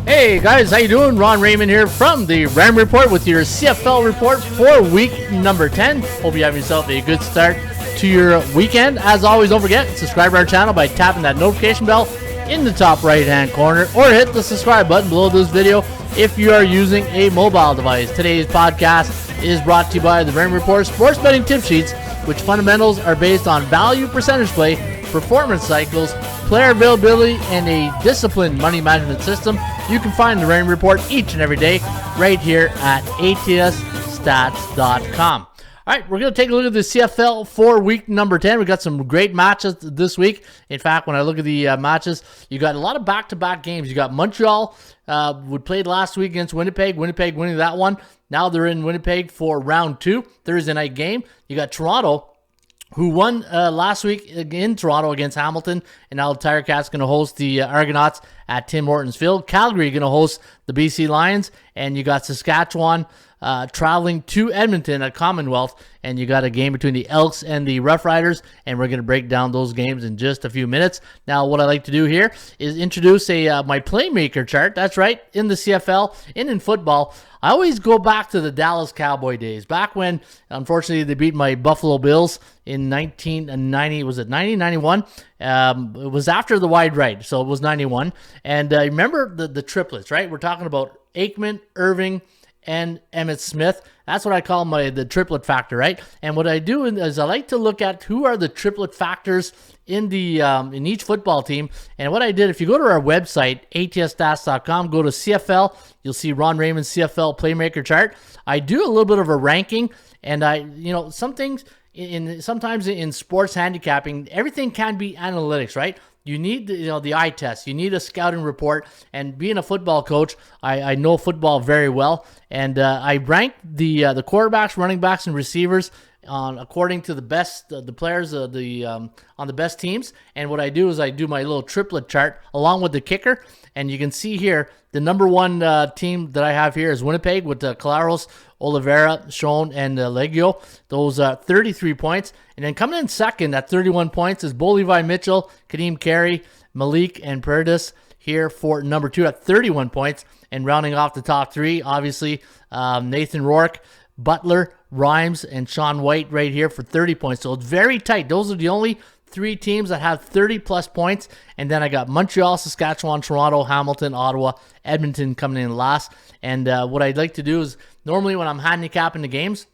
Hey guys, how you doing? Ron Raymond here from the Raymond Report with your CFL report for week number 10. Hope you have yourself a good start to your weekend. As always, don't forget, subscribe to our channel by tapping that notification bell in the top right hand corner, or hit the subscribe button below this video if you are using a mobile device. Today's podcast is brought to you by the Raymond Report Sports Betting Tip Sheets, which fundamentals are based on value percentage play, performance cycles, player availability, and a disciplined money management system. You can find the Raymond Report each and every day right here at atsstats.com. All right, we're going to take a look at the CFL for week number 10. We got some great matches this week. In fact, when I look at the matches, you got a lot of back-to-back games. You got Montreal, who played last week against Winnipeg. Winnipeg winning that one. Now they're in Winnipeg for round 2, Thursday night game. You got Toronto, who won last week in Toronto against Hamilton, and now the Tiger Cats going to host the Argonauts at Tim Hortons Field. Calgary going to host the BC Lions, and you got Saskatchewan traveling to Edmonton at Commonwealth, and you got a game between the Elks and the Roughriders, and we're going to break down those games in just a few minutes. Now, what I like to do here is introduce my playmaker chart. That's right, in the CFL and in football. I always go back to the Dallas Cowboy days, back when, unfortunately, they beat my Buffalo Bills in 1990. Was it 1991? It was after the wide right, so it was 91. And remember the triplets, right? We're talking about Aikman, Irving, and Emmitt Smith. That's what I call the triplet factor, right? And what I do is I like to look at who are the triplet factors in each football team. And what I did, if you go to our website, atsstats.com, go to CFL, you'll see Ron Raymond's CFL playmaker chart. I do a little bit of a ranking, and some things sometimes in sports handicapping, everything can be analytics, right? You need the eye test. You need a scouting report. And being a football coach, I know football very well. And I rank the quarterbacks, running backs, and receivers according to the best the players on the best teams. And what I do is I do my little triplet chart along with the kicker. And you can see here the number one team that I have here is Winnipeg with Calaros, Oliveira, Schoen, and Legio. Those 33 points. And then coming in second at 31 points is Bo Levi Mitchell, Kadeem Carey, Malik, and Paredes here for number 2 at 31 points. And rounding off the top 3, obviously, Nathan Rourke, Butler, Rhymes, and Sean White right here for 30 points. So it's very tight. Those are the only 3 teams that have 30-plus points. And then I got Montreal, Saskatchewan, Toronto, Hamilton, Ottawa, Edmonton coming in last. And what I'd like to do is, normally when I'm handicapping the games,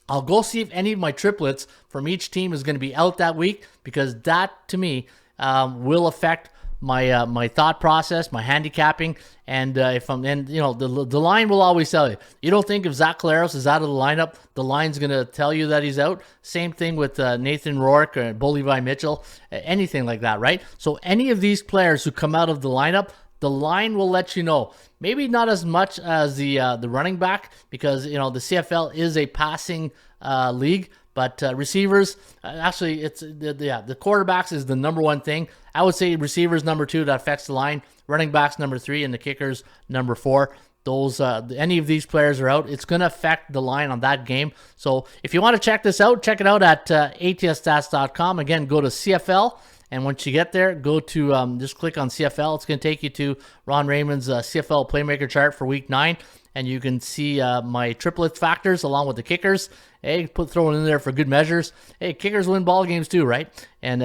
I'll go see if any of my triplets from each team is going to be out that week, because that, to me, will affect my thought process, my handicapping, and the line will always tell you. You don't think if Zach Caleros is out of the lineup, the line's going to tell you that he's out. Same thing with Nathan Rourke or Bo Levi Mitchell, anything like that, right? So any of these players who come out of the lineup, the line will let you know. Maybe not as much as the running back, because the CFL is a passing league. But receivers, actually, it's the quarterbacks is the number one thing. I would say receivers number 2, that affects the line. Running backs number 3, and the kickers number 4. Those any of these players are out, it's going to affect the line on that game. So if you want to check this out, check it out at atsstats.com. Again, go to CFL. And once you get there, go to just click on CFL. It's going to take you to Ron Raymond's CFL playmaker chart for week 9. And you can see my triplet factors along with the kickers. Hey, throw it in there for good measures. Hey, kickers win ball games too, right? And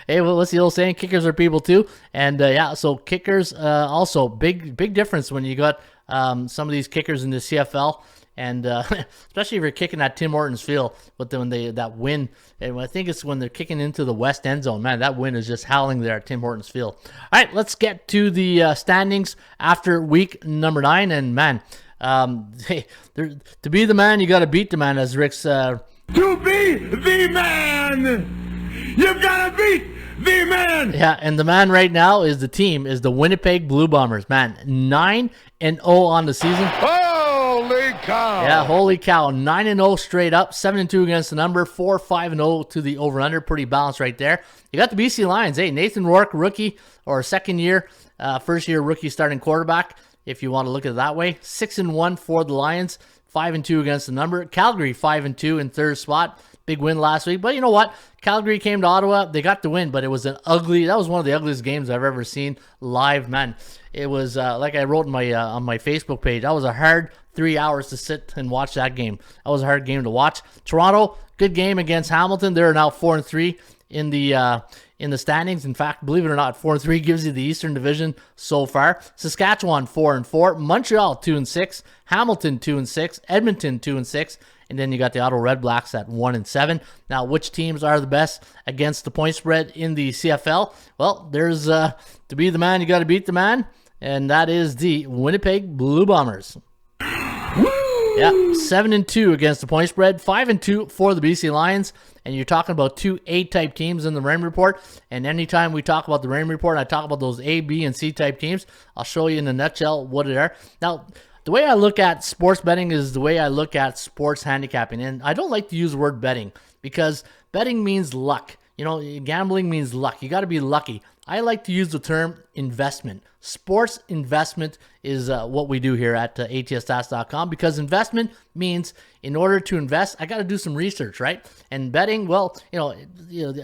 hey, well, what's the old saying? Kickers are people too. And so kickers also big difference when you got some of these kickers in the CFL. And especially if you're kicking at Tim Hortons Field, but then that wind, and I think it's when they're kicking into the west end zone, man, that wind is just howling there at Tim Hortons Field. All right, let's get to the standings after week number 9. And man, hey, to be the man, you got to beat the man, as Rick's. To be the man, you've got to beat the man. Yeah, and the man right now is the Winnipeg Blue Bombers. Man, 9-0 on the season. Holy cow! Yeah, holy cow. 9-0 straight up, 7-2 against the number, 4-5-0 to the over-under. Pretty balanced right there. You got the BC Lions. Hey, Nathan Rourke, rookie or first-year rookie starting quarterback, if you want to look at it that way. 6-1 for the Lions, 5-2 against the number. Calgary 5-2 in third spot. big win last week. But you know what? Calgary came to Ottawa. They got the win, but it was that was one of the ugliest games I've ever seen live, man. It was, like I wrote in my on my Facebook page, that was a hard 3 hours to sit and watch that game. That was a hard game to watch. Toronto, good game against Hamilton. They're now 4-3 in the standings. In fact, believe it or not, 4-3 gives you the Eastern Division so far. Saskatchewan 4-4, Montreal 2-6, Hamilton 2-6, Edmonton 2-6, and then you got the Ottawa Red Blacks at 1-7. Now, which teams are the best against the point spread in the CFL? Well, there's to be the man, you got to beat the man, and that is the Winnipeg Blue Bombers. Yeah, 7-2 against the point spread, 5-2 for the BC Lions, and you're talking about two A-type teams in the Raymond Report. And anytime we talk about the Raymond Report, I talk about those A, B, and C-type teams. I'll show you in a nutshell what they are. Now, the way I look at sports betting is the way I look at sports handicapping, and I don't like to use the word betting because betting means luck. You know, gambling means luck. You got to be lucky. I like to use the term investment. Sports investment is what we do here at ATSstats.com, because investment means in order to invest, I got to do some research, right? And betting, well,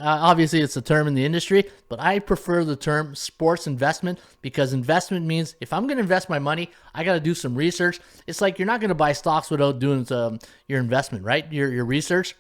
obviously it's a term in the industry, but I prefer the term sports investment because investment means if I'm going to invest my money, I got to do some research. It's like you're not going to buy stocks without doing your investment, right? Your research.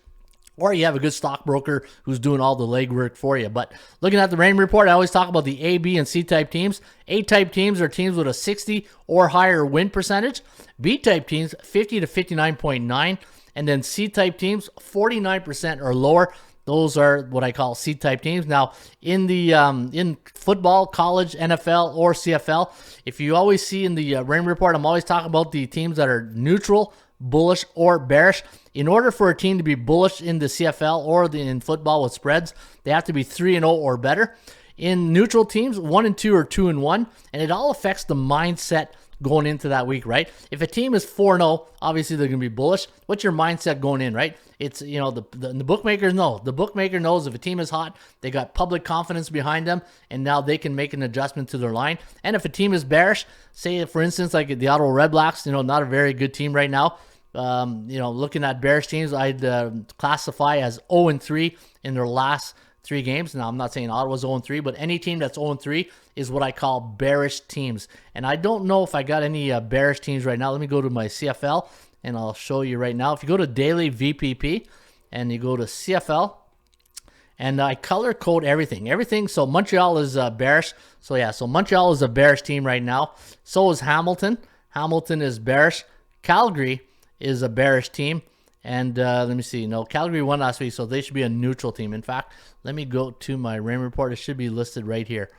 Or you have a good stockbroker who's doing all the legwork for you. But looking at the Raymond Report, I always talk about the A, B, and C-type teams. A-type teams are teams with a 60 or higher win percentage. B-type teams, 50 to 59.9. And then C-type teams, 49% or lower. Those are what I call C-type teams. Now, in the in football, college, NFL, or CFL, if you always see in the Raymond Report, I'm always talking about the teams that are neutral, bullish, or bearish. In order for a team to be bullish in the CFL or in football with spreads, they have to be 3-0 or better. In neutral teams, 1-2 or 2-1, and it all affects the mindset going into that week, right? If a team is 4-0, obviously they're going to be bullish. What's your mindset going in, right? It's, the bookmakers know. The bookmaker knows if a team is hot, they got public confidence behind them, and now they can make an adjustment to their line. And if a team is bearish, say, for instance, like the Ottawa Red Blacks, not a very good team right now. Looking at bearish teams, I'd classify as 0-3 in their last 3 games. Now, I'm not saying Ottawa's 0-3, but any team that's 0-3 is what I call bearish teams. And I don't know if I got any bearish teams right now. Let me go to my CFL, and I'll show you right now. If you go to Daily VPP, and you go to CFL, and I color code everything. So Montreal is bearish. So Montreal is a bearish team right now. So is Hamilton. Hamilton is bearish. Calgary is a bearish team. And let me see. No, Calgary won last week, so they should be a neutral team. In fact, let me go to my Raymond Report. It should be listed right here.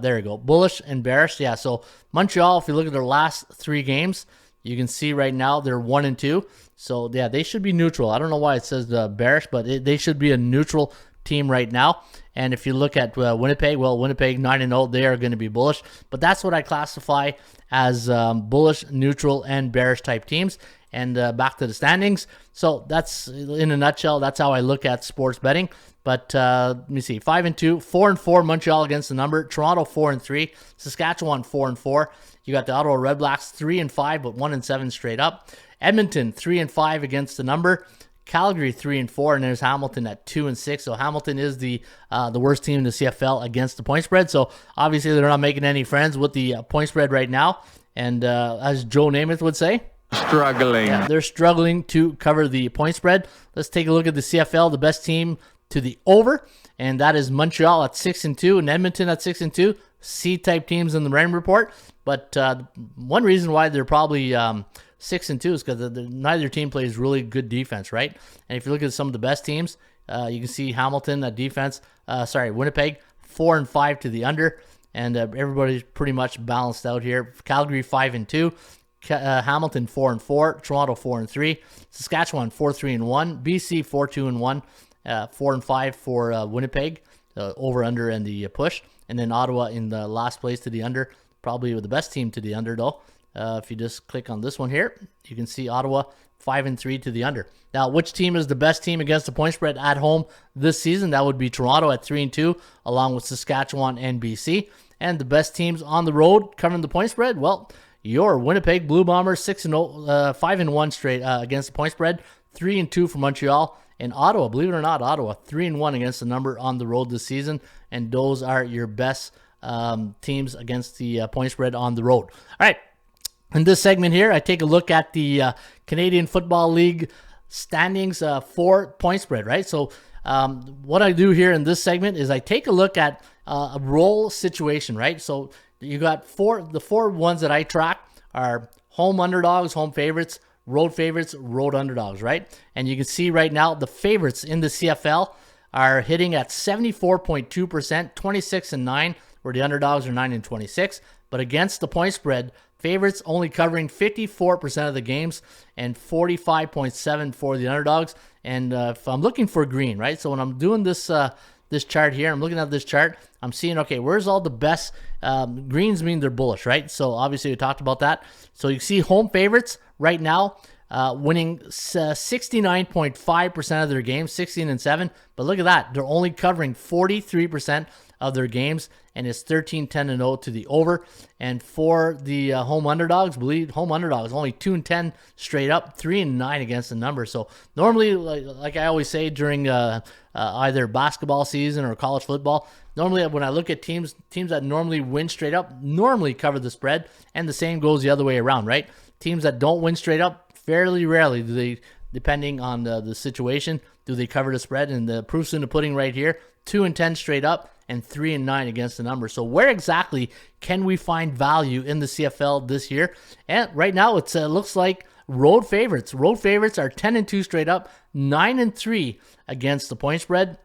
There you go. Bullish and bearish. Yeah, so Montreal, if you look at their last 3 games, you can see right now they're 1-2. So, yeah, they should be neutral. I don't know why it says bearish, but they should be a neutral team right now. And if you look at Winnipeg, well, Winnipeg 9-0, they are going to be bullish. But that's what I classify as bullish, neutral, and bearish type teams. And back to the standings. So that's, in a nutshell, that's how I look at sports betting. But let me see, 5-2, 4-4 Montreal against the number. Toronto 4-3, Saskatchewan 4-4. You got the Ottawa Red Blacks 3-5, but 1-7 straight up. Edmonton 3-5 against the number. Calgary 3-4, and there's Hamilton at 2-6. So Hamilton is the worst team in the CFL against the point spread. So obviously they're not making any friends with the point spread right now. And as Joe Namath would say, struggling. Yeah, they're struggling to cover the point spread. Let's take a look at the CFL, the best team to the over, and that is Montreal at 6-2 and Edmonton at 6-2. C-type teams in the Raymond Report. But one reason why they're probably 6-2 is because neither team plays really good defense, right? And if you look at some of the best teams, you can see Hamilton at defense. Winnipeg 4-5 to the under, and everybody's pretty much balanced out here. Calgary 5-2. Hamilton 4-4, Toronto 4-3, Saskatchewan 4-3-1, BC 4-2-1, 4-5 for Winnipeg, over under and the push, and then Ottawa in the last place to the under, probably the best team to the under though. If you just click on this one here, you can see Ottawa 5-3 to the under. Now, which team is the best team against the point spread at home this season? That would be Toronto at 3-2, along with Saskatchewan and BC. And the best teams on the road covering the point spread, well, your Winnipeg Blue Bombers 6-0, 5-1 straight against the point spread, 3-2 for Montreal, And Ottawa, believe it or not, Ottawa 3-1 against the number on the road this season, and those are your best teams against the point spread on the road. All right, in this segment here, I take a look at the Canadian Football League standings for point spread, right? So what I do here in this segment is I take a look at a role situation, right? So you got the four ones that I track are home underdogs, home favorites, road underdogs, right? And you can see right now the favorites in the CFL are hitting at 74.2%, 26-9, where the underdogs are 9-26. But against the point spread, favorites only covering 54% of the games and 45.7 for the underdogs. And if I'm looking for green, right? So when I'm doing this this chart here, I'm looking at this chart, I'm seeing, okay, where's all the best? Greens mean they're bullish, right? So obviously we talked about that. So you see home favorites right now winning 69.5% of their games, 16-7. But look at that. They're only covering 43% of their games, and it's 13-10-0 to the over. And for the home underdogs, home underdogs only 2-10 straight up, 3-9 against the number. So normally, like I always say during either basketball season or college football, normally when I look at teams that normally win straight up normally cover the spread, and the same goes the other way around, right? Teams that don't win straight up, fairly rarely do they, depending on the situation, do they cover the spread. And the proof's in the pudding right here, 2-10 straight up and 3-9 against the number. So where exactly can we find value in the CFL this year? And right now it looks like road favorites. Road favorites are 10-2 straight up, 9-3 against the point spread.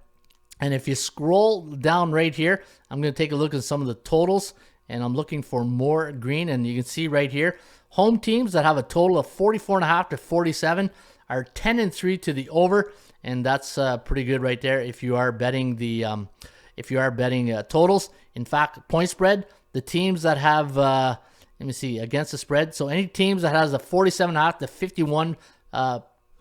And if you scroll down right here, I'm going to take a look at some of the totals, and I'm looking for more green. And you can see right here, home teams that have a total of 44.5 to 47 are 10-3 to the over, and that's pretty good right there if you are betting the totals. In fact, point spread, the teams that have let me see, against the spread, so any teams that has a 47.5 to 51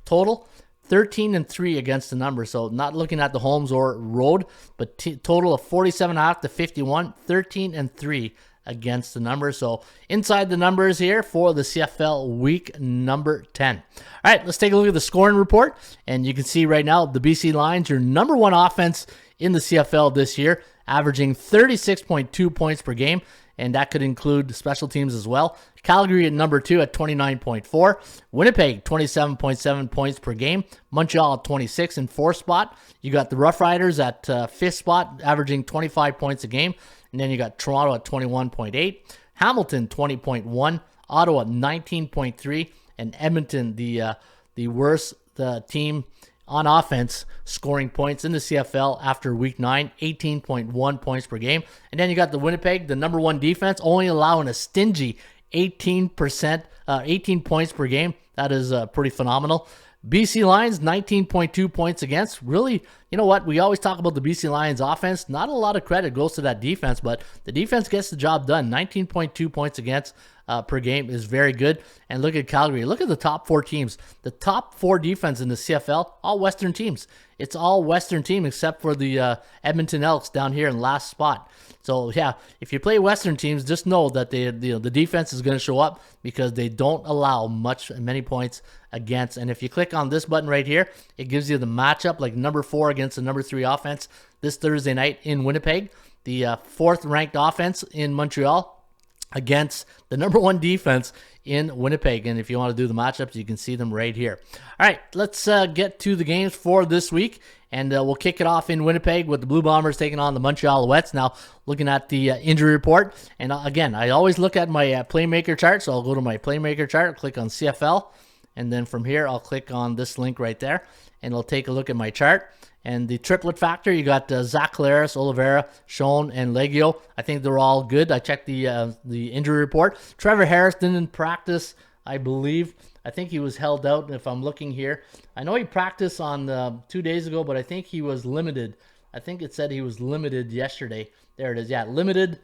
total, 13-3 against the number. So not looking at the homes or road, but total of 47.5 to 51, 13-3 against the number. So inside the numbers here for the CFL week number 10. All right, let's take a look at the scoring report. And you can see right now the BC Lions, your number one offense in the CFL this year, averaging 36.2 points per game. And that could include special teams as well. Calgary at number 2 at 29.4. Winnipeg, 27.7 points per game. Montreal at 26 in 4th spot. You got the Roughriders at 5th spot, averaging 25 points a game. And then you got Toronto at 21.8. Hamilton, 20.1. Ottawa, 19.3. And Edmonton, the worst team on offense, scoring points in the CFL after week 9, 18.1 points per game. And then you got the Winnipeg, the number one defense, only allowing a stingy 18 points per game. That is pretty phenomenal. BC Lions, 19.2 points against. Really, you know what? We always talk about the BC Lions offense. Not a lot of credit goes to that defense, but the defense gets the job done. 19.2 points against per game is very good. And look at Calgary. Look at the top 4 teams. The top 4 defense in the CFL, all Western teams. It's all Western team except for the Edmonton Elks down here in last spot. So yeah, if you play Western teams, just know that the defense is going to show up because they don't allow many points against. And if you click on this button right here, it gives you the matchup, like number 4 against the number 3 offense this Thursday night in Winnipeg. The 4th ranked offense in Montreal against the number 1 defense in Winnipeg. And if you want to do the matchups, you can see them right here. All right, let's get to the games for this week. And we'll kick it off in Winnipeg with the Blue Bombers taking on the Montreal Alouettes. Now, looking at the injury report. And again, I always look at my playmaker chart. So I'll go to my playmaker chart, click on CFL. And then from here, I'll click on this link right there. And it'll take a look at my chart. And the triplet factor, you got Zach Collaros, Oliveira, Schoen, and Leggio. I think they're all good. I checked the injury report. Trevor Harrison didn't practice, I believe. I think he was held out, if I'm looking here. I know he practiced on 2 days ago, but I think he was limited. I think it said he was limited yesterday. There it is. Yeah, limited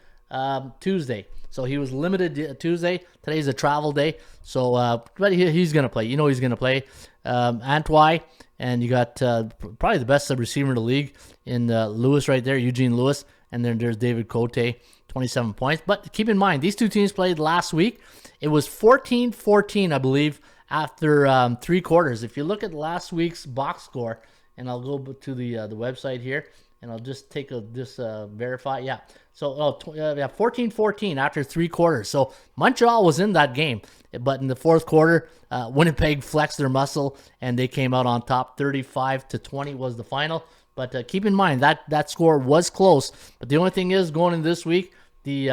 Tuesday. So he was limited Tuesday. Today's a travel day. So, but he's going to play. You know he's going to play. Antwi, and you got probably the best receiver in the league in Lewis right there, Eugene Lewis. And then there's David Cote, 27 points. But keep in mind, these two teams played last week. It was 14-14, I believe, after 3 quarters. If you look at last week's box score, and I'll go to the website here, and I'll just take verify. Yeah. So 14-14 after 3 quarters. So Montreal was in that game, but in the fourth quarter, Winnipeg flexed their muscle and they came out on top. 35-20 was the final. But keep in mind that score was close. But the only thing is, going in this week, the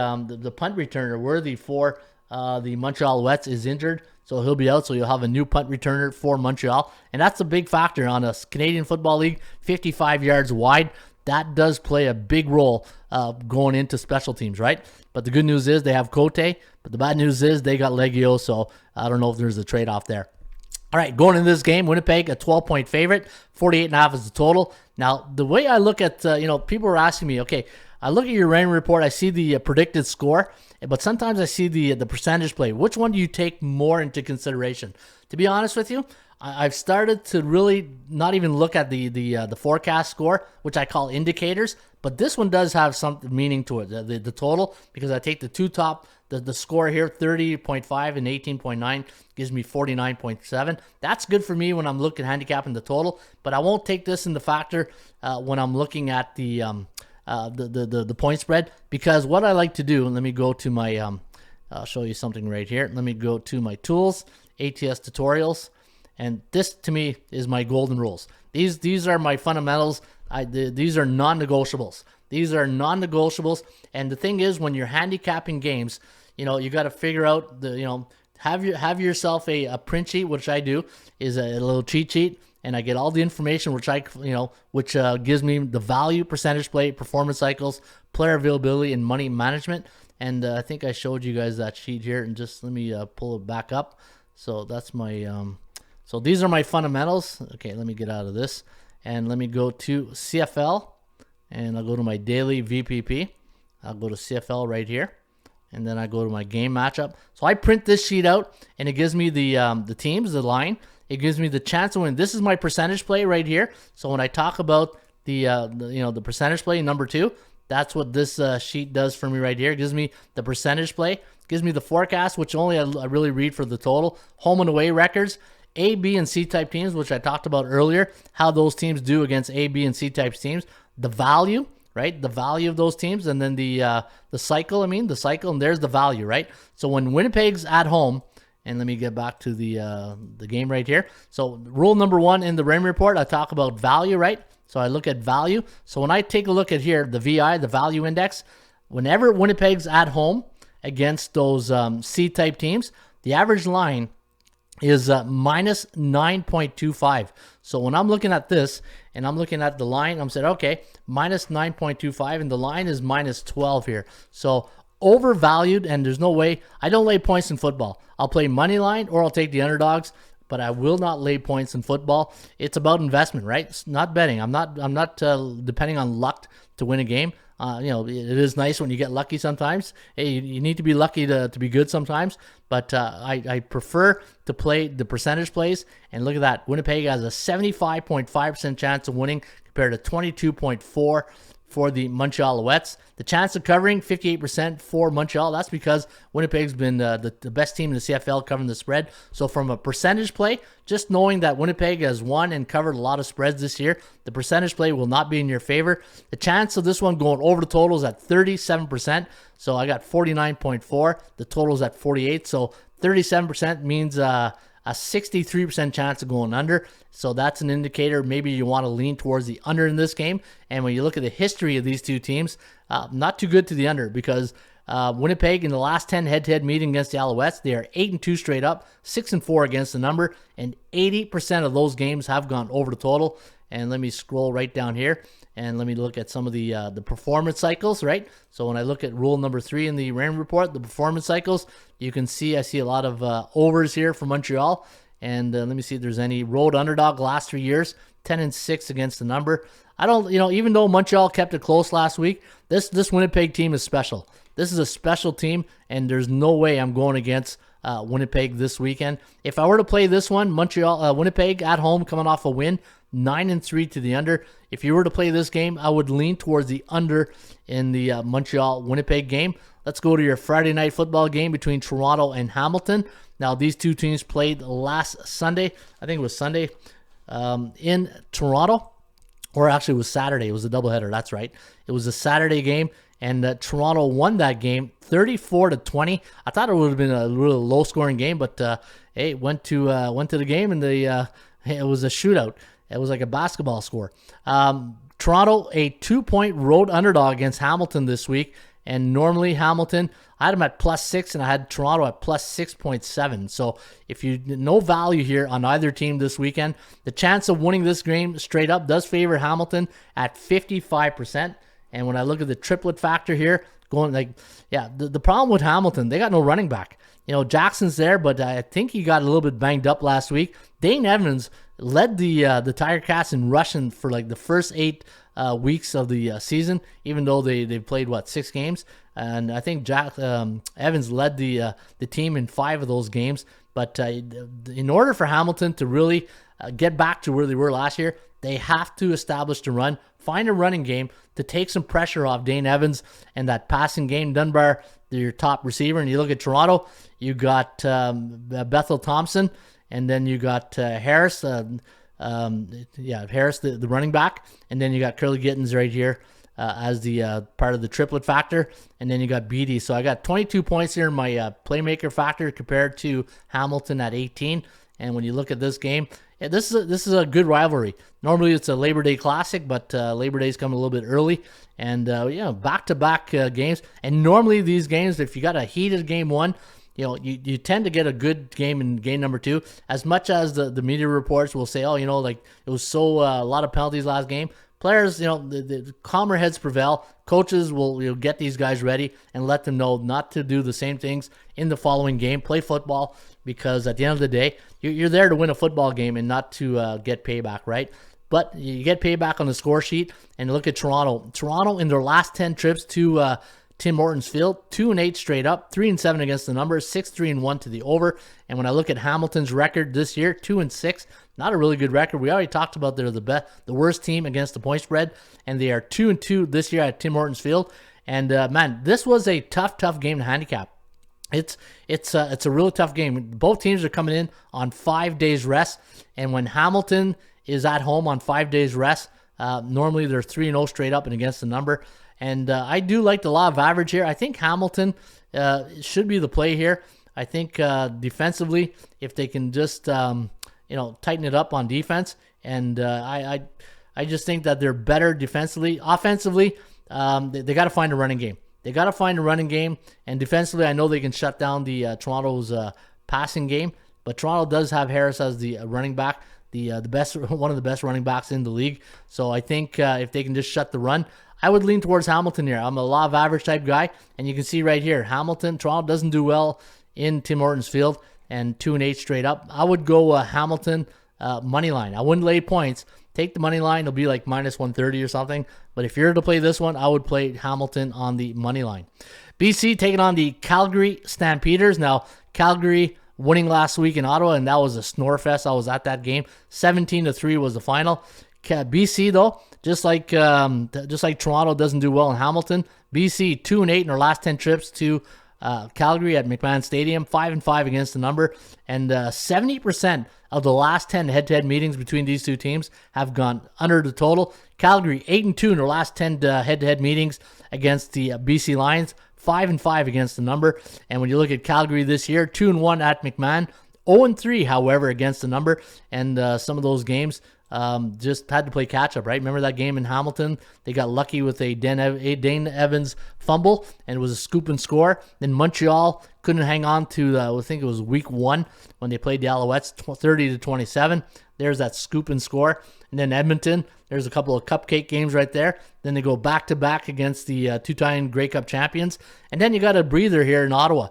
punt returner worthy for the Montreal Alouettes is injured, so he'll be out. So you'll have a new punt returner for Montreal, and that's a big factor on a Canadian Football League, 55 yards wide. That does play a big role going into special teams, right? But the good news is they have Cote, but the bad news is they got Legio, so I don't know if there's a trade-off there. All right, going into this game, Winnipeg, a 12-point favorite, 48.5 is the total. Now, the way I look at, people are asking me, okay, I look at your Raymond Report, I see the predicted score, but sometimes I see the percentage play. Which one do you take more into consideration? To be honest with you, I've started to really not even look at the forecast score, which I call indicators, but this one does have some meaning to it, the total, because I take the two top, the score here, 30.5 and 18.9, gives me 49.7. That's good for me when I'm looking handicapping the total, but I won't take this into factor when I'm looking at the point spread, because what I like to do, let me go to my, I'll show you something right here. Let me go to my tools, ATS tutorials. And this, to me, is my golden rules. These are my fundamentals. These are non-negotiables. These are non-negotiables. And the thing is, when you're handicapping games, you got to figure out have yourself a print sheet, which I do, is a little cheat sheet, and I get all the information which gives me the value, percentage play, performance cycles, player availability, and money management. And I think I showed you guys that sheet here, and just let me pull it back up. So that's my So these are my fundamentals. Okay, let me get out of this. And let me go to CFL. And I'll go to my daily VPP. I'll go to CFL right here. And then I go to my game matchup. So I print this sheet out, and it gives me the teams, the line. It gives me the chance to win. This is my percentage play right here. So when I talk about the percentage play, number 2, that's what this sheet does for me right here. It gives me the percentage play. It gives me the forecast, which only I really read for the total. Home and away records. A, B, and C type teams, which I talked about earlier, how those teams do against A, B, and C type teams. The value, right? The value of those teams, and then the cycle. The cycle, and there's the value, right? So when Winnipeg's at home, and let me get back to the game right here. So rule number 1 in the Raymond Report, I talk about value, right? So I look at value. So when I take a look at here, the VI, the value index, whenever Winnipeg's at home against those C type teams, the average line is minus 9.25. So when I'm looking at this and I'm looking at the line, I'm saying, okay, minus 9.25, and the line is minus 12 here. So overvalued, and there's no way. I don't lay points in football. I'll play money line or I'll take the underdogs, but I will not lay points in football. It's about investment, right? It's not betting. I'm not depending on luck to win a game. It is nice when you get lucky sometimes. Hey, you need to be lucky to be good sometimes. But I prefer to play the percentage plays. And look at that. Winnipeg has a 75.5% chance of winning compared to 22.4% for the Montreal Alouettes. The chance of covering, 58% for Montreal. That's because Winnipeg's been the best team in the CFL covering the spread. So from a percentage play, just knowing that Winnipeg has won and covered a lot of spreads this year, the percentage play will not be in your favor. The chance of this one going over the total is at 37%. So I got 49.4. The total is at 48. So 37% means a 63% chance of going under. So that's an indicator. Maybe you want to lean towards the under in this game. And when you look at the history of these two teams, not too good to the under, because Winnipeg in the last 10 head-to-head meetings against the Alouettes, they are 8-2 straight up, 6-4 against the number, and 80% of those games have gone over the total. And let me scroll right down here, and let me look at some of the performance cycles, right? So when I look at rule number 3 in the Raymond Report, the performance cycles, you can see I see a lot of overs here for Montreal. And let me see if there's any road underdog last 3 years, 10-6 against the number. I don't, even though Montreal kept it close last week, this Winnipeg team is special. This is a special team, and there's no way I'm going against Winnipeg this weekend. If I were to play this one, Winnipeg at home coming off a win, 9-3 to the under. If you were to play this game, I would lean towards the under in the Montreal-Winnipeg game. Let's go to your Friday night football game between Toronto and Hamilton. Now, these two teams played last Sunday. I think it was Sunday in Toronto. or actually it was Saturday. It was a doubleheader. That's right. It was a Saturday game, and Toronto won that game 34-20. I thought it would have been a real low-scoring game, but hey, went to the game, and it was a shootout. It was like a basketball score. Toronto, a 2-point road underdog against Hamilton this week, and normally Hamilton, I had them at +6, and I had Toronto at +6.7. So if you no value here on either team this weekend, the chance of winning this game straight up does favor Hamilton at 55%. And when I look at the triplet factor here, the problem with Hamilton, they got no running back. Jackson's there, but I think he got a little bit banged up last week. Dane Evans led the Tiger Cats in rushing for like the first 8 weeks of the season, even though they played 6 games, and I think Evans led the team in 5 of those games. But in order for Hamilton to really get back to where they were last year, they have to establish the run, find a running game to take some pressure off Dane Evans and that passing game. Dunbar, your top receiver, and you look at Toronto, you got Bethel Thompson, and then you got Harris. Harris, the running back, and then you got Curly Gittins right here as the part of the triplet factor, and then you got Beatty. So I got 22 points here in my playmaker factor compared to Hamilton at 18. And when you look at this game, this is a good rivalry. Normally it's a Labor Day Classic, but Labor Day's coming a little bit early, and back-to-back games. And normally these games, if you got a heated game 1, you tend to get a good game in game number 2. As much as the media reports will say, it was so a lot of penalties last game. Players, the calmer heads prevail. Coaches will get these guys ready and let them know not to do the same things in the following game. Play football, because at the end of the day, you're there to win a football game and not to get payback, right? But you get payback on the score sheet. And look at Toronto. Toronto, in their last 10 trips to Tim Hortons Field, 2-8 straight up, 3-7 against the number, 6-3-1 to the over. And when I look at Hamilton's record this year, 2-6, not a really good record. We already talked about they're the worst team against the point spread, and they are 2-2 this year at Tim Hortons Field. And man, this was a tough game to handicap. It's a really tough game. Both teams are coming in on 5 days rest, and when Hamilton is at home on 5 days rest, normally they're 3-0 straight up and against the number. And I do like the law of average here. I think Hamilton should be the play here. I think defensively, if they can just tighten it up on defense, and I just think that they're better defensively. Offensively, they got to find a running game. They got to find a running game, and defensively, I know they can shut down the Toronto's passing game. But Toronto does have Harris as the running back, the best, one of the best running backs in the league. So I think if they can just shut the run, I would lean towards Hamilton here. I'm a law of average type guy, and you can see right here, Toronto doesn't do well in Tim Hortons Field, and 2-8 straight up. I would go Hamilton money line. I wouldn't lay points. Take the money line. It'll be like -130 or something. But if you're to play this one, I would play Hamilton on the money line. BC taking on the Calgary Stampeders. Now, Calgary winning last week in Ottawa, and that was a snore fest. I was at that game. 17-3 was the final. BC, though, just like Toronto doesn't do well in Hamilton, BC 2-8 in their last 10 trips to Calgary at McMahon Stadium, 5-5 against the number, and 70% of the last 10 head-to-head meetings between these two teams have gone under the total. Calgary 8-2 in their last 10 head-to-head meetings against the BC Lions, 5-5 against the number. And when you look at Calgary this year, 2-1 at McMahon, 0-3, however, against the number, and some of those games just had to play catch-up, right? Remember that game in Hamilton? They got lucky with a Dane Evans fumble, and it was a scoop and score. Then Montreal couldn't hang on to, I think it was week 1 when they played the Alouettes, 30-27. There's that scoop and score. And then Edmonton, there's a couple of cupcake games right there. Then they go back-to-back against the two-time Grey Cup champions. And then you got a breather here in Ottawa.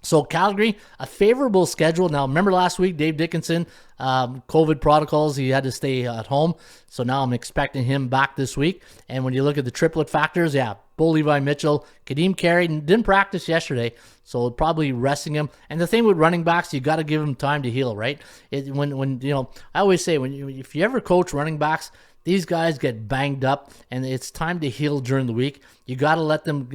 So Calgary, a favorable schedule. Now, remember last week, Dave Dickinson, COVID protocols, he had to stay at home. So now I'm expecting him back this week. And when you look at the triplet factors, Bo Levi Mitchell, Kadeem Carey didn't practice yesterday, so probably resting him. And the thing with running backs, you got to give them time to heal, right? I always say, if you ever coach running backs, These guys get banged up, and it's time to heal during the week. You got to let them,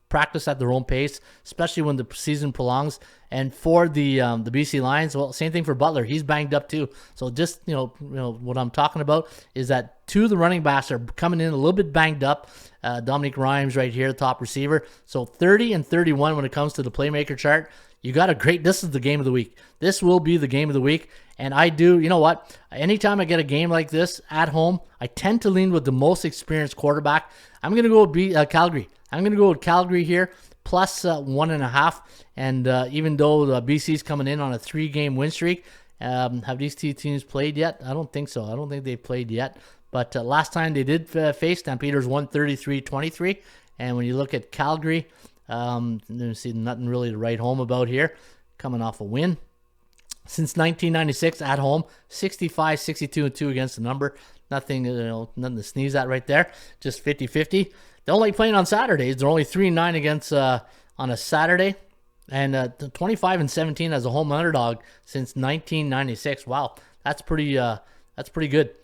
practice at their own pace, especially when the season prolongs. And for the BC Lions, well, same thing for Butler. He's banged up too. So just what I'm talking about is that two of the running backs are coming in a little bit banged up. Dominic Rhymes right here, the top receiver. So 30 and 31 when it comes to the playmaker chart. You got this is the game of the week. This will be the game of the week. And I do, you know what? Anytime I get a game like this at home, I tend to lean with the most experienced quarterback. I'm going to go with Calgary. I'm going to go with Calgary here, plus 1.5. And even though BC's coming in on a 3-game win streak, have these two teams played yet? I don't think so. I don't think they've played yet. But last time they did face, Stampeders won 33-23. And when you look at Calgary, you see nothing really to write home about here. Coming off a win. Since 1996 at home, 65-62-2 against the number. Nothing to sneeze at right there. Just 50-50. They don't like playing on Saturdays. They're only 3-9 against on a Saturday. And 25-17 as a home underdog since 1996. Wow, that's pretty good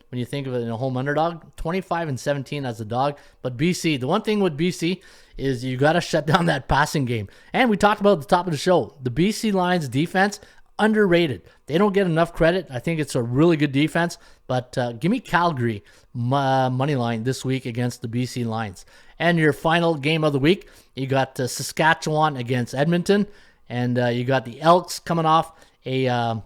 when you think of it in a home underdog. 25-17 as a dog. But BC, the one thing with BC is you got to shut down that passing game. And we talked about at the top of the show, the BC Lions defense, underrated. They don't get enough credit. I think it's a really good defense. But give me Calgary money line this week against the BC Lions. And your final game of the week, you got Saskatchewan against Edmonton. And you got the Elks coming off a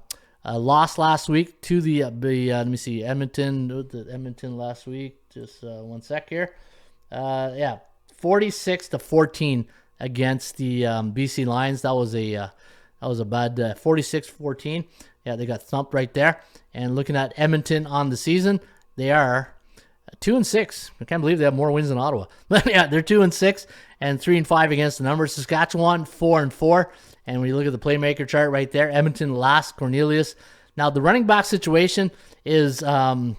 loss last week to the let me see, Edmonton last week. Just one sec here. 46-14 against the BC Lions. That was a bad 46-14. Yeah, they got thumped right there. And looking at Edmonton on the season, they are 2-6. I can't believe they have more wins than Ottawa. But yeah, they're 2-6 and 3-5 against the numbers. Saskatchewan 4-4. And when you look at the playmaker chart right there, Edmonton last, Cornelius. Now the running back situation is, it's a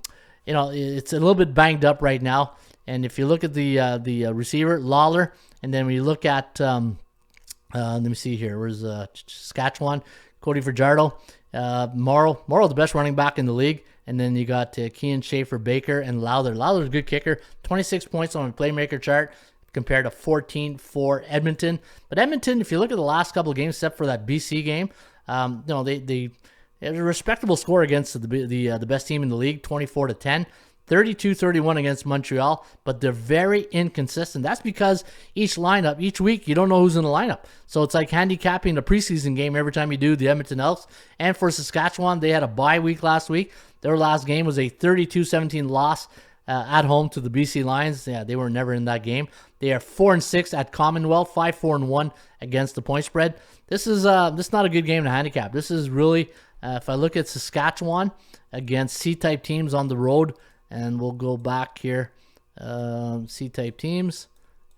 little bit banged up right now. And if you look at the receiver, Lawler, and then when you look at, let me see here, where's Saskatchewan, Cody Fajardo, Morrow, the best running back in the league. And then you got Kean Schaefer, Baker, and Lowther. Lowther's a good kicker, 26 points on the playmaker chart compared to 14 for Edmonton. But Edmonton, if you look at the last couple of games, except for that BC game, they had a respectable score against the best team in the league, 24-10. 32-31 against Montreal, but they're very inconsistent. That's because each week, you don't know who's in the lineup. So it's like handicapping a preseason game every time you do the Edmonton Elks. And for Saskatchewan, they had a bye week last week. Their last game was a 32-17 loss at home to the BC Lions. Yeah, they were never in that game. They are 4-6 at Commonwealth, 5-4-1 against the point spread. This is not a good game to handicap. This is really, if I look at Saskatchewan against C-type teams on the road, and we'll go back here, C-type teams,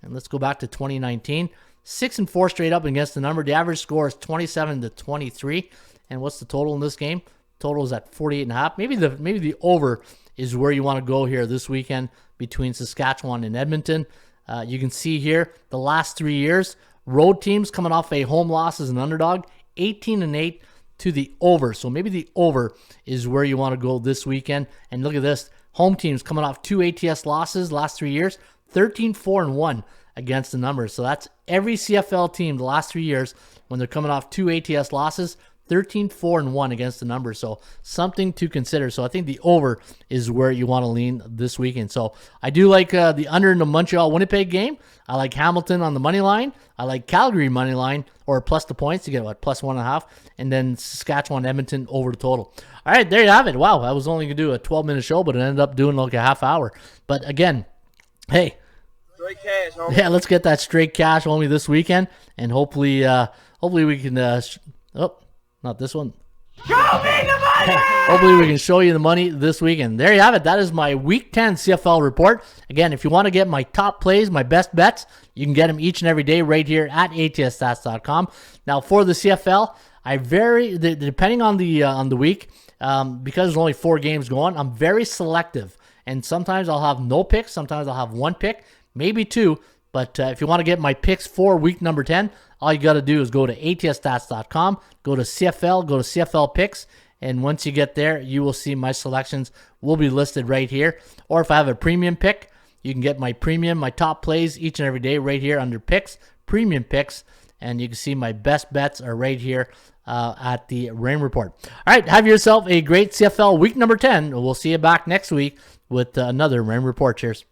and let's go back to 2019. 6-4 straight up against the number. The average score is 27-23. And what's the total in this game? Total is at 48.5. Maybe the over is where you want to go here this weekend between Saskatchewan and Edmonton. You can see here the last 3 years, road teams coming off a home loss as an underdog, 18-8 to the over. So maybe the over is where you want to go this weekend. And look at this. Home teams coming off 2 ATS losses last 3 years, 13-4-1 against the numbers. So that's every CFL team the last 3 years when they're coming off 2 ATS losses, 13-4-1 against the numbers. So something to consider. So I think the over is where you want to lean this weekend. So I do like the under in the Montreal-Winnipeg game. I like Hamilton on the money line. I like Calgary money line or plus the points. You get plus 1.5. And then Saskatchewan-Edmonton over the total. All right, there you have it. Wow, I was only going to do a 12-minute show, but it ended up doing like a half hour. But again, hey. Straight cash, homie. Yeah, let's get that straight cash only this weekend. And hopefully we can, not this one. Show me the money! Hopefully we can show you the money this weekend. There you have it. That is my Week 10 CFL report. Again, if you want to get my top plays, my best bets, you can get them each and every day right here at atsstats.com. Now for the CFL, depending on the week, because there's only 4 games going, I'm very selective. And sometimes I'll have no picks. Sometimes I'll have 1 pick, maybe 2. But if you want to get my picks for week number 10, all you got to do is go to atsstats.com, go to CFL, go to CFL picks, And once you get there, you will see my selections will be listed right here. Or if I have a premium pick, you can get my top plays each and every day right here under picks, premium picks. And you can see my best bets are right here at the Raymond Report. All right, have yourself a great CFL week number 10. We'll see you back next week with another Raymond Report. Cheers.